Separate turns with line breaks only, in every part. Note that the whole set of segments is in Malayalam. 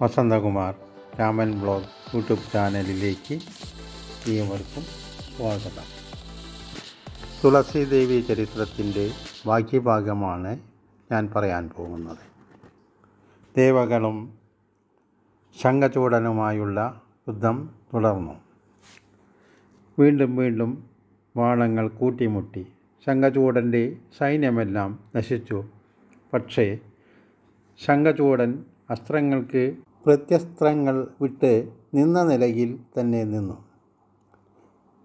വസന്തകുമാർ രാമൻ ബ്ലോഗ് യൂട്യൂബ് ചാനലിലേക്ക് ഏവർക്കും സ്വാഗതം. തുളസീദേവി ചരിത്രത്തിൻ്റെ ബാക്കി ഭാഗമാണ് ഞാൻ പറയാൻ പോകുന്നത്. ദേവകളും ശംഖചൂഡനുമായുള്ള യുദ്ധം തുടർന്നു. വീണ്ടും ബാണങ്ങൾ കൂട്ടിമുട്ടി. ശംഖചൂഡൻ്റെ സൈന്യമെല്ലാം നശിച്ചു. പക്ഷേ ശംഖചൂഡൻ അസ്ത്രങ്ങൾക്ക് പ്രത്യസ്ത്രങ്ങൾ വിട്ട് നിന്ന നിലയിൽ തന്നെ നിന്നു.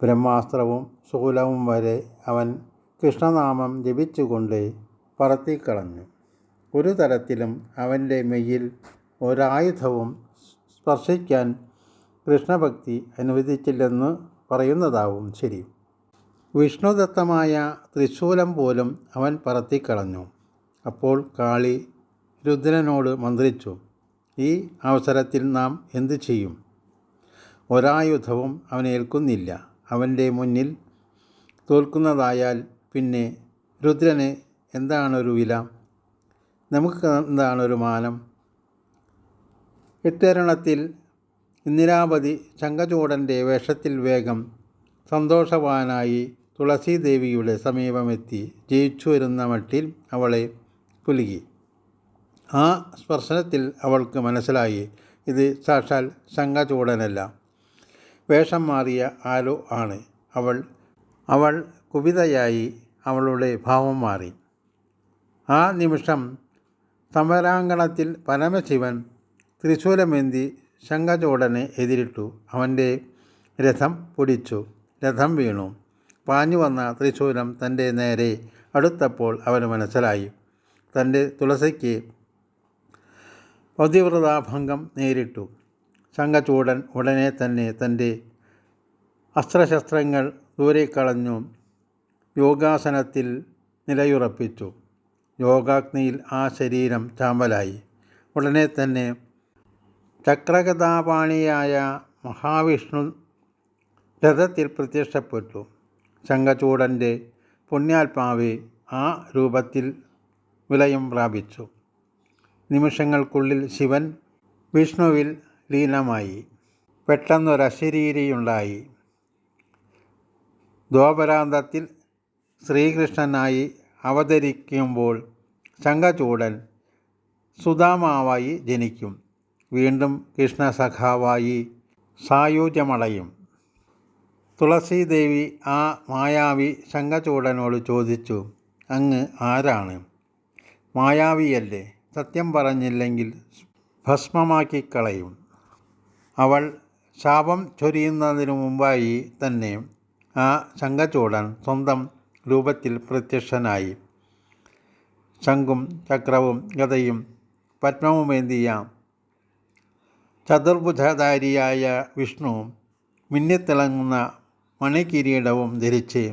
ബ്രഹ്മാസ്ത്രവും ശൂലവും വരെ അവൻ കൃഷ്ണനാമം ജപിച്ചുകൊണ്ട് പറത്തിക്കളഞ്ഞു. ഒരു തരത്തിലും അവൻ്റെ മെയ്യിൽ ഒരായുധവും സ്പർശിക്കാൻ കൃഷ്ണഭക്തി അനുവദിച്ചില്ലെന്ന് പറയുന്നതാവും ശരി. വിഷ്ണുദത്തമായ ത്രിശൂലം പോലും അവൻ പറത്തിക്കളഞ്ഞു. അപ്പോൾ കാളി രുദ്രനോട് മന്ത്രിച്ചു, ഈ അവസരത്തിൽ നാം എന്തു ചെയ്യും? ഒരായുധവും അവനേൽക്കുന്നില്ല. അവൻ്റെ മുന്നിൽ തോൽക്കുന്നതായാൽ പിന്നെ രുദ്രന് എന്താണൊരു വില? നമുക്ക് എന്താണൊരു മാനം? ഇത്തരുണത്തിൽ ഇന്ദിരാപതി ശംഖചൂഡൻ്റെ വേഷത്തിൽ വേഗം സന്തോഷവാനായി തുളസീദേവിയുടെ സമീപമെത്തി ജയിച്ചു വരുന്ന മട്ടിൽ അവളെ കുലുക്കി. ആ സ്പർശനത്തിൽ അവൾക്ക് മനസ്സിലായി, ഇത് സാക്ഷാൽ ശംഖചൂഡനല്ല, വേഷം മാറിയ ആരോ ആണ്. അവൾ കുപിതയായി. അവളുടെ ഭാവം മാറി. ആ നിമിഷം സമരാങ്കണത്തിൽ പരമശിവൻ ത്രിശൂലമേന്തി ശംഖചൂഡനെ എതിരിട്ടു. അവൻ്റെ രഥം പൊടിച്ചു. രഥം വീണു. പാഞ്ഞു വന്ന ത്രിശൂലം തൻ്റെ നേരെ അടുത്തപ്പോൾ അവന് മനസ്സിലായി, തൻ്റെ തുളസിക്ക് പതിവ്രതാഭംഗം നേരിട്ടു. ശംഖചൂഡൻ ഉടനെ തന്നെ തൻ്റെ അസ്ത്രശസ്ത്രങ്ങൾ ദൂരെ കളഞ്ഞു യോഗാസനത്തിൽ നിലയുറപ്പിച്ചു. യോഗാഗ്നിയിൽ ആ ശരീരം ചാമ്പലായി. ഉടനെ തന്നെ ചക്രഗതാപാണിയായ മഹാവിഷ്ണു രഥത്തിൽ പ്രത്യക്ഷപ്പെട്ടു. ശംഖചൂഡൻ്റെ പുണ്യാത്മാവ് ആ രൂപത്തിൽ വിലയം പ്രാപിച്ചു. നിമിഷങ്ങൾക്കുള്ളിൽ ശിവൻ വിഷ്ണുവിൽ ലീനമായി. പെട്ടെന്നൊരശരീരിയുണ്ടായി. ദ്വാപരാന്തത്തിൽ ശ്രീകൃഷ്ണനായി അവതരിക്കുമ്പോൾ ശംഖചൂഡൻ സുദാമാവായി ജനിക്കും. വീണ്ടും കൃഷ്ണസഖാവായി സായുജ്യമടയും. തുളസീദേവി ആ മായാവി ശംഖചൂഡനോട് ചോദിച്ചു, അങ്ങ് ആരാണ്? മായാവിയല്ലേ? സത്യം പറഞ്ഞില്ലെങ്കിൽ ഭസ്മമാക്കിക്കളയും. അവൾ ശാപം ചൊരിയുന്നതിനു മുമ്പായി തന്നെ ആ ശംഖചൂഡൻ സ്വന്തം രൂപത്തിൽ പ്രത്യക്ഷനായി. ശംഖും ചക്രവും ഗദയും പത്മവുമേന്തിയ ചതുർഭുജധാരിയായ വിഷ്ണു മിന്നിത്തിളങ്ങുന്ന മണികിരീടവും ധരിച്ച്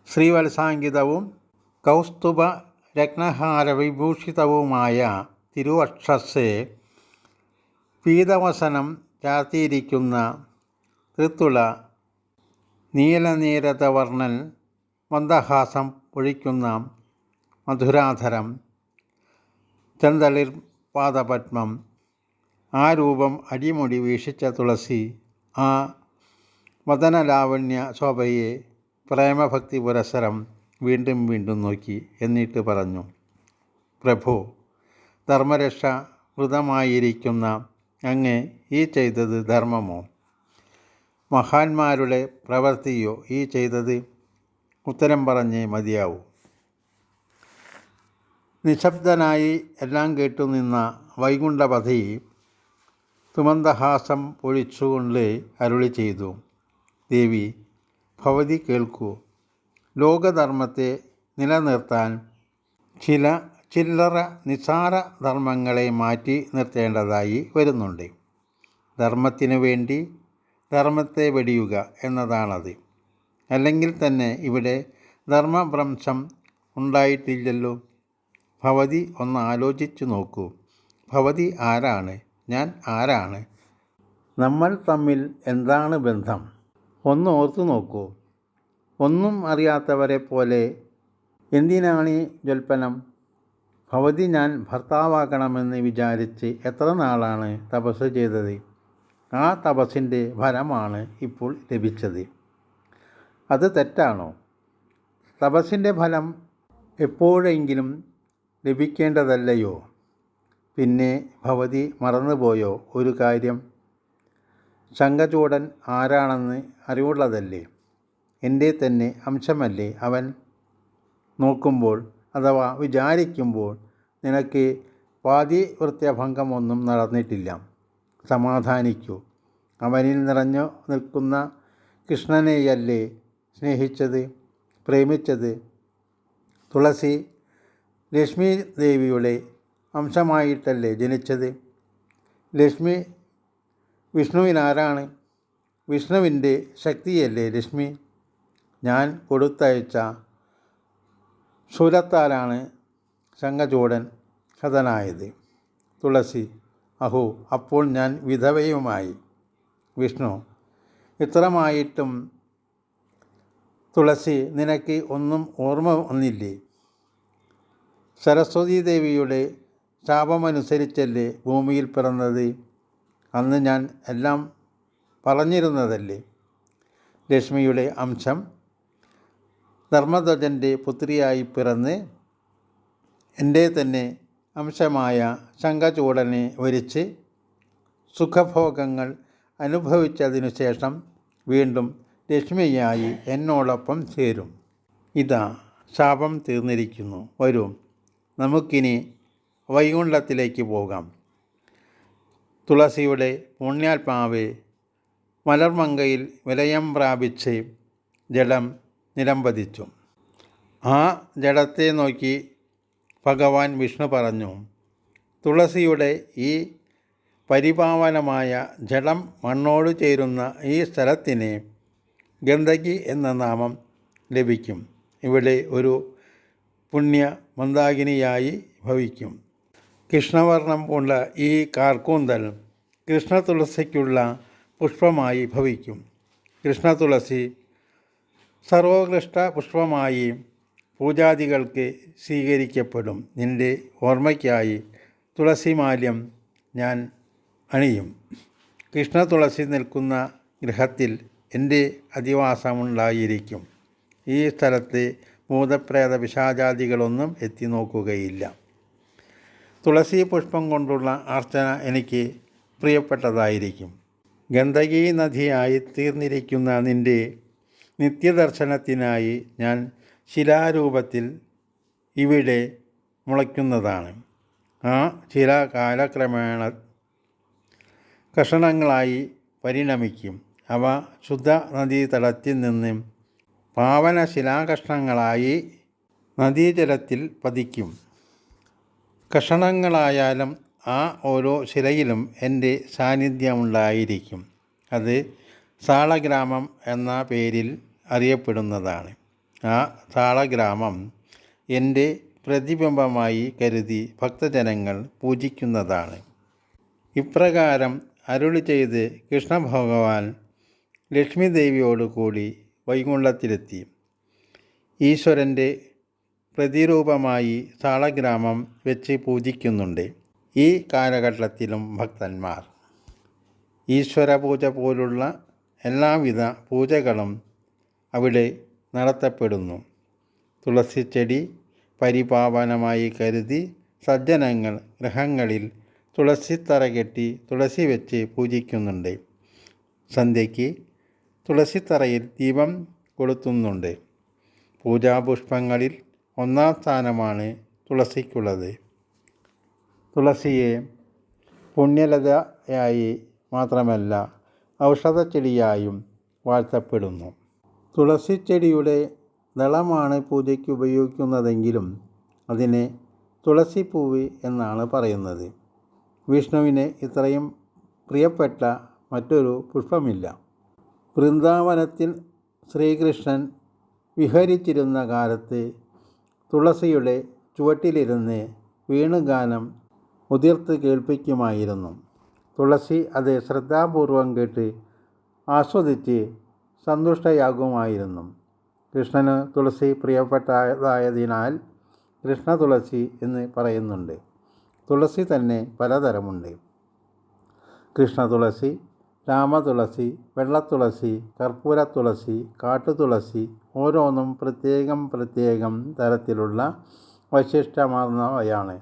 ശ്രീവത്സാങ്കിതവും കൗസ്തുഭ രത്നഹാരവിഭൂഷിതവുമായ തിരുവക്ഷസ്സെ പീതവസനം ചാർത്തിയിരിക്കുന്ന ത്രിത്തുള നീലനീരതവർണ്ണൻ, മന്ദഹാസം പൊഴിക്കുന്ന മധുരാധരം, ചെന്തളിർ പാദപത്മം. ആ രൂപം അടിമുടി വീക്ഷിച്ച തുളസി ആ വദനലാവണ്യ ശോഭയെ പ്രേമഭക്തി പുരസ്സരം വീണ്ടും നോക്കി. എന്നിട്ട് പറഞ്ഞു, പ്രഭോ, ധർമ്മരക്ഷ വൃതമായിരിക്കുന്ന അങ്ങ് ഈ ചെയ്തത് ധർമ്മമോ? മഹാന്മാരുടെ പ്രവൃത്തിയോ ഈ ചെയ്തത്? ഉത്തരം പറഞ്ഞേ മതിയാവൂ. നിശബ്ദനായി എല്ലാം കേട്ടുനിന്ന വൈകുണ്ഠപതി തുമന്ദഹാസം പൊഴിച്ചുകൊണ്ട് അരുളി ചെയ്തു, ദേവി, ഭവതി കേൾക്കൂ. ലോകധർമ്മത്തെ നിലനിർത്താൻ ചില്ലറ നിസാര ധർമ്മങ്ങളെ മാറ്റി നിർത്തേണ്ടതായി വരുന്നുണ്ട്. ധർമ്മത്തിനു വേണ്ടി ധർമ്മത്തെ വെടിയുക എന്നതാണത്. അല്ലെങ്കിൽ തന്നെ ഇവിടെ ധർമ്മഭ്രംശം ഉണ്ടായിട്ടില്ലല്ലോ. ഭവതി ഒന്ന് ആലോചിച്ചു നോക്കൂ. ഭവതി ആരാണ്? ഞാൻ ആരാണ്? നമ്മൾ തമ്മിൽ എന്താണ് ബന്ധം? ഒന്ന് ഓർത്തു നോക്കൂ. ഒന്നും അറിയാത്തവരെ പോലെ എന്തിനാണീ ജൽപ്പനം? ഭവതി ഞാൻ ഭർത്താവാക്കണമെന്ന് വിചാരിച്ച് എത്ര നാളാണ് തപസ് ചെയ്തത്. ആ തപസ്സിൻ്റെ ഫലമാണ് ഇപ്പോൾ ലഭിച്ചത്. അത് തെറ്റാണോ? തപസ്സിൻ്റെ ഫലം എപ്പോഴെങ്കിലും ലഭിക്കേണ്ടതല്ലയോ? പിന്നെ ഭവതി മറന്നുപോയോ ഒരു കാര്യം? ശങ്കചൂഡൻ ആരാണെന്ന് അറിവുള്ളതല്ലേ? എൻ്റെ തന്നെ അംശമല്ലേ അവൻ? നോക്കുമ്പോൾ അഥവാ വിചാരിക്കുമ്പോൾ നിനക്ക് പാതിവൃത്യഭംഗമൊന്നും നടന്നിട്ടില്ല. സമാധാനിക്കൂ. അവനിൽ നിറഞ്ഞു നിൽക്കുന്ന കൃഷ്ണനെയല്ലേ സ്നേഹിച്ചത്, പ്രേമിച്ചത്? തുളസി ലക്ഷ്മി ദേവിയുടെ അംശമായിട്ടല്ലേ ജനിച്ചത്? ലക്ഷ്മി വിഷ്ണുവിനാരാണ്? വിഷ്ണുവിൻ്റെ ശക്തിയല്ലേ ലക്ഷ്മി? ഞാൻ കൊടുത്തയച്ച ശൂലത്താലാണ് ശങ്കചൂഡൻ ഹതനായത്. തുളസി അഹോ, അപ്പോൾ ഞാൻ വിധവയുമായി. വിഷ്ണു ഇത്രമായിട്ടും തുളസി നിനക്ക് ഒന്നും ഓർമ്മ വന്നില്ലേ? സരസ്വതീ ദേവിയുടെ ശാപമനുസരിച്ചല്ലേ ഭൂമിയിൽ പിറന്നത്. അന്ന് ഞാൻ എല്ലാം പറഞ്ഞിരുന്നതല്ലേ. ലക്ഷ്മിയുടെ അംശം ധർമ്മധ്വജൻ്റെ പുത്രിയായി പിറന്ന് എൻ്റെ തന്നെ അംശമായ ശങ്കചൂഡനെ വരിച്ച് സുഖഭോഗങ്ങൾ അനുഭവിച്ചതിനു ശേഷം വീണ്ടും ലക്ഷ്മിയായി എന്നോടൊപ്പം ചേരും. ഇതാ ശാപം തീർന്നിരിക്കുന്നു. വരൂ, നമുക്കിനി വൈകുണ്ഠത്തിലേക്ക് പോകാം. തുളസിയുടെ പുണ്യാത്മാവ് മലർമങ്കയിൽ വിലയം പ്രാപിച്ച് ജഡം നിലംപതിച്ചു. ആ ജഡത്തെ നോക്കി ഭഗവാൻ വിഷ്ണു പറഞ്ഞു, തുളസിയുടെ ഈ പരിപാവനമായ ജഡം മണ്ണോട് ചേരുന്ന ഈ സ്ഥലത്തിന് ഗണ്ഡകി എന്ന നാമം ലഭിക്കും. ഇവിടെ ഒരു പുണ്യ മന്ദാകിനിയായി ഭവിക്കും. കൃഷ്ണവർണ്ണം പൂണ്ട ഈ കാർക്കൂന്തൽ കൃഷ്ണതുളസിക്കുള്ള പുഷ്പമായി ഭവിക്കും. കൃഷ്ണതുളസി സർവോത്കൃഷ്ട പുഷ്പമായി പൂജാദികൾക്ക് സ്വീകരിക്കപ്പെടും. നിൻ്റെ ഓർമ്മയ്ക്കായി തുളസിമാല്യം ഞാൻ അണിയും. കൃഷ്ണതുളസി നിൽക്കുന്ന ഗൃഹത്തിൽ എൻ്റെ അധിവാസമുണ്ടായിരിക്കും. ഈ സ്ഥലത്ത് ഭൂതപ്രേത പിശാചാദികളൊന്നും എത്തി നോക്കുകയില്ല. തുളസി പുഷ്പം കൊണ്ടുള്ള അർച്ചന എനിക്ക് പ്രിയപ്പെട്ടതായിരിക്കും. ഗണ്ഡകീ നദിയായി തീർന്നിരിക്കുന്ന നിൻ്റെ നിത്യദർശനത്തിനായി ഞാൻ ശിലാരൂപത്തിൽ ഇവിടെ മുളയ്ക്കുന്നതാണ്. ആ ശില കാലക്രമേണ കഷണങ്ങളായി പരിണമിക്കും. അവ ശുദ്ധ നദീതടത്തിൽ നിന്ന് പാവന ശിലാകഷ്ണങ്ങളായി നദീജലത്തിൽ പതിക്കും. കഷണങ്ങളായാലും ആ ഓരോ ശിലയിലും എൻ്റെ സാന്നിധ്യമുണ്ടായിരിക്കും. അത് സാളഗ്രാമം എന്ന പേരിൽ അറിയപ്പെടുന്നതാണ്. ആ സാളഗ്രാമം എൻ്റെ പ്രതിബിംബമായി കരുതി ഭക്തജനങ്ങൾ പൂജിക്കുന്നതാണ്. ഇപ്രകാരം അരുളി ചെയ്ത് കൃഷ്ണഭഗവാൻ ലക്ഷ്മി ദേവിയോടുകൂടി വൈകുണ്ഠത്തിലെത്തി. ഈശ്വരൻ്റെ പ്രതിരൂപമായി സാളഗ്രാമം വെച്ച് പൂജിക്കുന്നുണ്ട് ഈ കാലഘട്ടത്തിലും ഭക്തന്മാർ. ഈശ്വര പൂജ പോലുള്ള എല്ലാവിധ പൂജകളും അവിടെ നടത്തപ്പെടുന്നു. തുളസിച്ചെടി പരിപാവനമായി കരുതി സജ്ജനങ്ങൾ ഗൃഹങ്ങളിൽ തുളസിത്തറ കെട്ടി തുളസി വെച്ച് പൂജിക്കുന്നുണ്ട്. സന്ധ്യയ്ക്ക് തുളസിത്തറയിൽ ദീപം കൊളുത്തുന്നുണ്ട്. പൂജാപുഷ്പങ്ങളിൽ ഒന്നാം സ്ഥാനമാണ് തുളസിക്കുള്ളത്. തുളസിയെ പുണ്യലതയായി മാത്രമല്ല ഔഷധച്ചെടിയായും വാഴ്ത്തപ്പെടുന്നു. തുളസിച്ചെടിയുടെ ദളമാണ് പൂജയ്ക്ക് ഉപയോഗിക്കുന്നതെങ്കിലും അതിനെ തുളസിപ്പൂവ് എന്നാണ് പറയുന്നത്. വിഷ്ണുവിന് ഇത്രയും പ്രിയപ്പെട്ട മറ്റൊരു പുഷ്പമില്ല. വൃന്ദാവനത്തിൽ ശ്രീകൃഷ്ണൻ വിഹരിച്ചിരുന്ന കാലത്ത് തുളസിയുടെ ചുവട്ടിലിരുന്ന് വേണുഗാനം ഉതിർത്ത് കേൾപ്പിക്കുമായിരുന്നു. തുളസി അത് ശ്രദ്ധാപൂർവം കേട്ട് ആസ്വദിച്ച് സന്തുഷ്ടയാകുമായിരുന്നു. കൃഷ്ണന് തുളസി പ്രിയപ്പെട്ടതായതിനാൽ കൃഷ്ണ തുളസി എന്ന് പറയുന്നുണ്ട്. തുളസി തന്നെ പലതരമുണ്ട്. കൃഷ്ണ തുളസി, രാമതുളസി, വെള്ളത്തുളസി, കർപ്പൂര തുളസി, കാട്ടുതുളസി ഓരോന്നും പ്രത്യേകം തരത്തിലുള്ള വൈശിഷ്ട്യമാർന്നവയാണ്.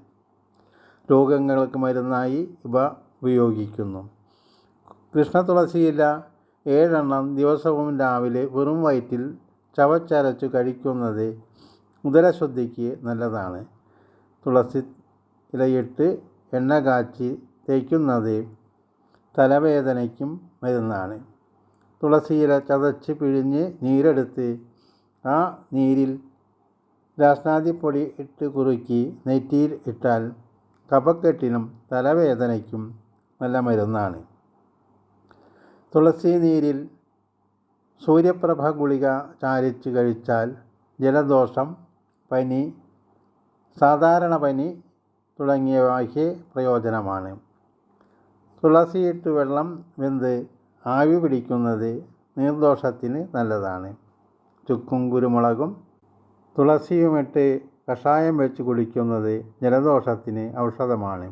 രോഗങ്ങൾക്ക് മരുന്നായി ഇവ ഉപയോഗിക്കുന്നു. കൃഷ്ണ തുളസിയില 7 എണ്ണം ദിവസവും രാവിലെ വെറും വയറ്റിൽ ചവച്ചരച്ചു കഴിക്കുന്നത് ഉദരശുദ്ധിക്ക് നല്ലതാണ്. തുളസി ഇലയിട്ട് എണ്ണ കാച്ചി തേക്കുന്നത് തലവേദനയ്ക്കും മരുന്നാണ്. തുളസിയില ചതച്ച് പിഴിഞ്ഞ് നീരെടുത്ത് ആ നീരിൽ രാസ്നാദിപ്പൊടി ഇട്ട് കുറുക്കി നെറ്റിയിൽ ഇട്ടാൽ കഫക്കെട്ടിനും തലവേദനയ്ക്കും നല്ല മരുന്നാണ്. തുളസി നീരിൽ സൂര്യപ്രഭ ഗുളിക ചാലിച്ച് കഴിച്ചാൽ ജലദോഷം, പനി, സാധാരണ പനി തുടങ്ങിയവയ്ക്ക് പ്രയോജനമാണ്. തുളസിയിട്ട് വെള്ളം വെന്ത് ആവി പിടിക്കുന്നത് നീർദോഷത്തിന് നല്ലതാണ്. ചുക്കും കുരുമുളകും തുളസിയുമിട്ട് കഷായം വെച്ച് കുടിക്കുന്നത് ജലദോഷത്തിന് ഔഷധമാണ്.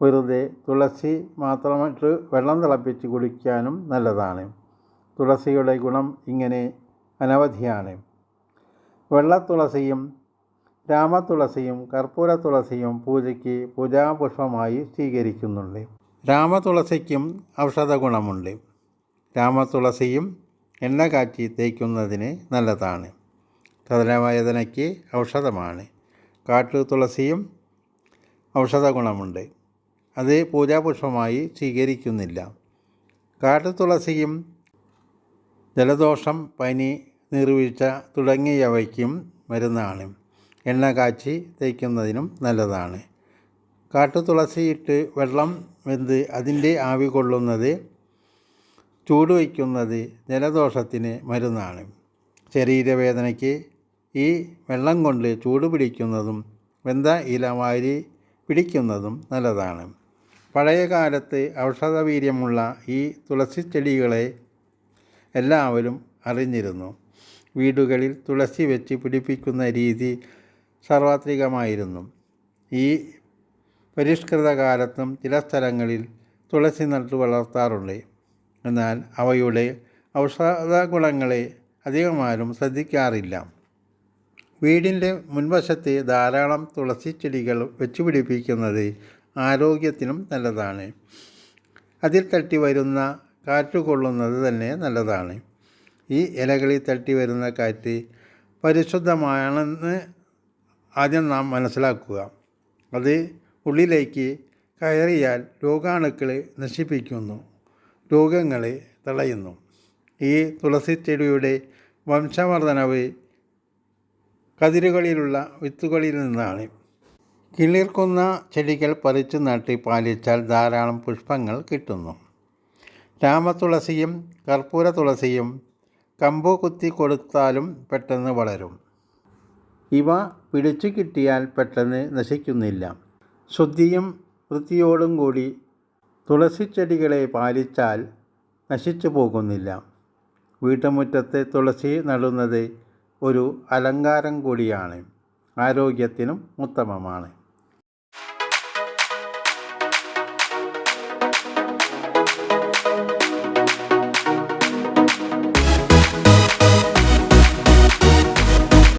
വെറുതെ തുളസി മാത്രമിട്ട് വെള്ളം തിളപ്പിച്ച് കുടിക്കാനും നല്ലതാണ്. തുളസിയുടെ ഗുണം ഇങ്ങനെ അനവധിയാണ്. വെള്ളത്തുളസിയും രാമതുളസിയും കർപ്പൂര തുളസിയും പൂജയ്ക്ക് പൂജാപുഷ്പമായി സ്വീകരിക്കുന്നുണ്ട്. രാമതുളസിക്കും ഔഷധ ഗുണമുണ്ട്. രാമതുളസിയും എണ്ണ കാച്ചി തേക്കുന്നതിന് നല്ലതാണ്. തലവേദനയ്ക്ക് ഔഷധമാണ്. കാട്ടുതുളസിയും ഔഷധ ഗുണമുണ്ട്. അത് പൂജാപുഷ്പമായി സ്വീകരിക്കുന്നില്ല. കാട്ടുതുളസിയും ജലദോഷം, പനി, നീർവീഴ്ച തുടങ്ങിയവയ്ക്കും മരുന്നാണ്. എണ്ണ കാച്ചി തേക്കുന്നതിനും നല്ലതാണ്. കാട്ടുതുളസിയിട്ട് വെള്ളം വെന്ത് അതിൻ്റെ ആവി കൊള്ളുന്നത്, ചൂടുവയ്ക്കുന്നത് ജലദോഷത്തിന് മരുന്നാണ്. ശരീരവേദനയ്ക്ക് ഈ വെള്ളം കൊണ്ട് ചൂട് പിടിക്കുന്നതും വെന്ത ഇല വാരി പിടിക്കുന്നതും നല്ലതാണ്. പഴയ കാലത്ത് ഔഷധവീര്യമുള്ള ഈ തുളസി ചെടികളെ എല്ലാവരും അറിഞ്ഞിരുന്നു. വീടുകളിൽ തുളസി വെച്ച് പിടിപ്പിക്കുന്ന രീതി സാർവത്രികമായിരുന്നു. ഈ പരിഷ്കൃത കാലത്തും ചില സ്ഥലങ്ങളിൽ തുളസി നട്ടു വളർത്താറുണ്ട്. എന്നാൽ അവയുടെ ഔഷധ ഗുണങ്ങളെ അധികമാരും ശ്രദ്ധിക്കാറില്ല. വീടിൻ്റെ മുൻവശത്ത് ധാരാളം തുളസി ചെടികൾ വെച്ച് പിടിപ്പിക്കുന്നത് ആരോഗ്യത്തിനും നല്ലതാണ്. അതിൽ തട്ടി വരുന്ന കാറ്റ് കൊള്ളുന്നത് തന്നെ നല്ലതാണ്. ഈ ഇലകളിൽ തട്ടി വരുന്ന കാറ്റ് പരിശുദ്ധമാണെന്ന് ആദ്യം നാം മനസ്സിലാക്കുക. അത് ഉള്ളിലേക്ക് കയറിയാൽ രോഗാണുക്കളെ നശിപ്പിക്കുന്നു, രോഗങ്ങളെ തടയുന്നു. ഈ തുളസി ചെടിയുടെ വംശവർദ്ധനവ് കതിരുകളിലുള്ള വിത്തുകളിൽ നിന്നാണ്. കിളിർക്കുന്ന ചെടികൾ പറിച്ചു നട്ട് പാലിച്ചാൽ ധാരാളം പുഷ്പങ്ങൾ കിട്ടുന്നു. രാമതുളസിയും കർപ്പൂര തുളസിയും കമ്പു കുത്തി കൊടുത്താലും പെട്ടെന്ന് വളരും. ഇവ പിടിച്ചു കിട്ടിയാൽ പെട്ടെന്ന് നശിക്കുന്നില്ല. ശുദ്ധിയും വൃത്തിയോടും കൂടി തുളസിച്ചെടികളെ പാലിച്ചാൽ നശിച്ചു പോകുന്നില്ല. വീട്ടുമുറ്റത്ത് തുളസി നടുന്നത് ഒരു അലങ്കാരം കൂടിയാണ്. ആരോഗ്യത്തിനും ഉത്തമമാണ്.